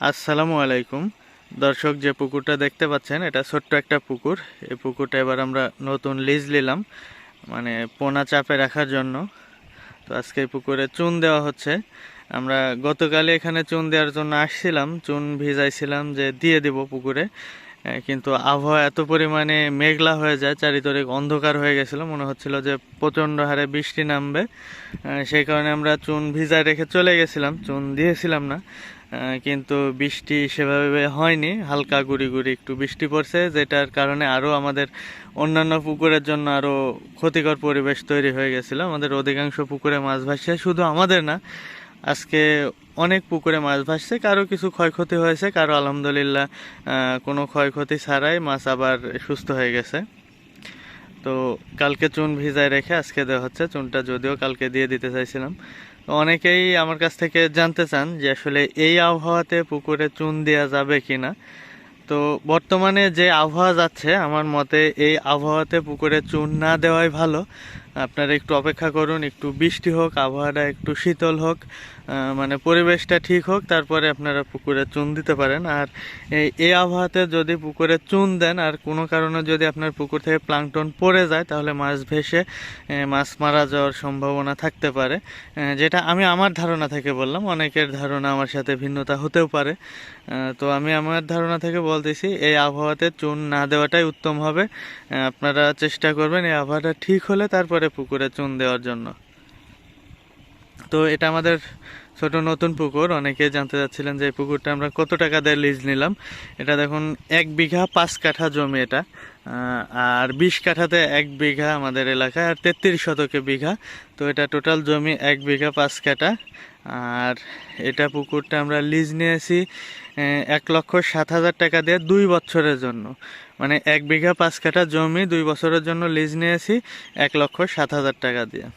আসসালামু আলাইকুম দর্শক, যে পুকুরটা দেখতে পাচ্ছেন এটা ছোট্ট একটা পুকুর। এই পুকুরটা এবার আমরা নতুন লিজ নিলাম, মানে পোনা চাপে রাখার জন্য। তো আজকে এই পুকুরে চুন দেওয়া হচ্ছে। আমরা গতকালে এখানে চুন দেওয়ার জন্য আসছিলাম, চুন ভিজাইছিলাম যে দিয়ে দিব পুকুরে। কিন্তু আবহাওয়া এত পরিমাণে মেঘলা হয়ে যায়, চারিদিকে অন্ধকার হয়ে গেছিলো, মনে হচ্ছিল যে প্রচণ্ড হারে বৃষ্টি নামবে। সেই কারণে আমরা চুন ভিজায় রেখে চলে গেছিলাম, চুন দিয়েছিলাম না। কিন্তু বৃষ্টি সেভাবে হয়নি, হালকা গুড়ি গুড়ি একটু বৃষ্টি পড়ছে, যেটার কারণে আরও আমাদের অন্যান্য পুকুরের জন্য আরও ক্ষতিকর পরিবেশ তৈরি হয়ে গেছিলো। আমাদের অধিকাংশ পুকুরে মাছ ভাসছে, শুধু আমাদের না, আজকে অনেক পুকুরে মাছ ভাসছে। কারো কিছু ক্ষয়ক্ষতি হয়েছে, কারো আলহামদুলিল্লাহ কোনো ক্ষয়ক্ষতি ছাড়াই মাছ আবার সুস্থ হয়ে গেছে। তো কালকে চুন ভিজায় রেখে আজকে দেওয়া হচ্ছে চুনটা, যদিও কালকে দিয়ে দিতে চাইছিলাম। তো অনেকেই আমার কাছ থেকে জানতে চান যে আসলে এই আবহাওয়াতে পুকুরে চুন দেওয়া যাবে কি না। তো বর্তমানে যে আবহাওয়া যাচ্ছে, আমার মতে এই আবহাওয়াতে পুকুরে চুন না দেওয়াই ভালো। আপনারা একটু অপেক্ষা করুন, একটু বৃষ্টি হোক, আবহাওয়াটা একটু শীতল হোক, মানে পরিবেশটা ঠিক হোক, তারপরে আপনারা পুকুরে চুন দিতে পারেন। আর এই আবহাওয়াতে যদি পুকুরে চুন দেন আর কোনো কারণে যদি আপনার পুকুর থেকে প্লাঙ্কটন পড়ে যায়, তাহলে মাছ ভেসে মাছ মারা যাওয়ার সম্ভাবনা থাকতে পারে। যেটা আমি আমার ধারণা থেকে বললাম, অনেকের ধারণা আমার সাথে ভিন্নতা হতেও পারে। তো আমি আমার ধারণা থেকে বলতেছি, এই আবহাওয়াতে চুন না দেওয়াটাই উত্তম হবে। আপনারা চেষ্টা করবেন এই আবহাওয়াটা ঠিক হলে তারপরে পুকুরে চুন দেওয়ার জন্য। তো এটা আমাদের ছোট নতুন পুকুর। অনেকে জানতে চাচ্ছিলেন যে এই পুকুরটা আমরা কত টাকা দিয়ে লিজ নিলাম। এটা দেখুন 1 বিঘা 5 কাঠা জমি এটা। আর 20 কাঠাতে 1 বিঘা আমাদের এলাকায়, আর 33 শতকে বিঘা। তো এটা টোটাল জমি 1 বিঘা 5 কাঠা। আর এটা পুকুরটা আমরা লিজ নিয়েছি 1,07,000 টাকা দিয়ে 2 বছরের জন্য। মানে 1 বিঘা 5 কাঠা জমি 2 বছরের জন্য লিজ নিয়েছি 1,07,000 টাকা দিয়ে।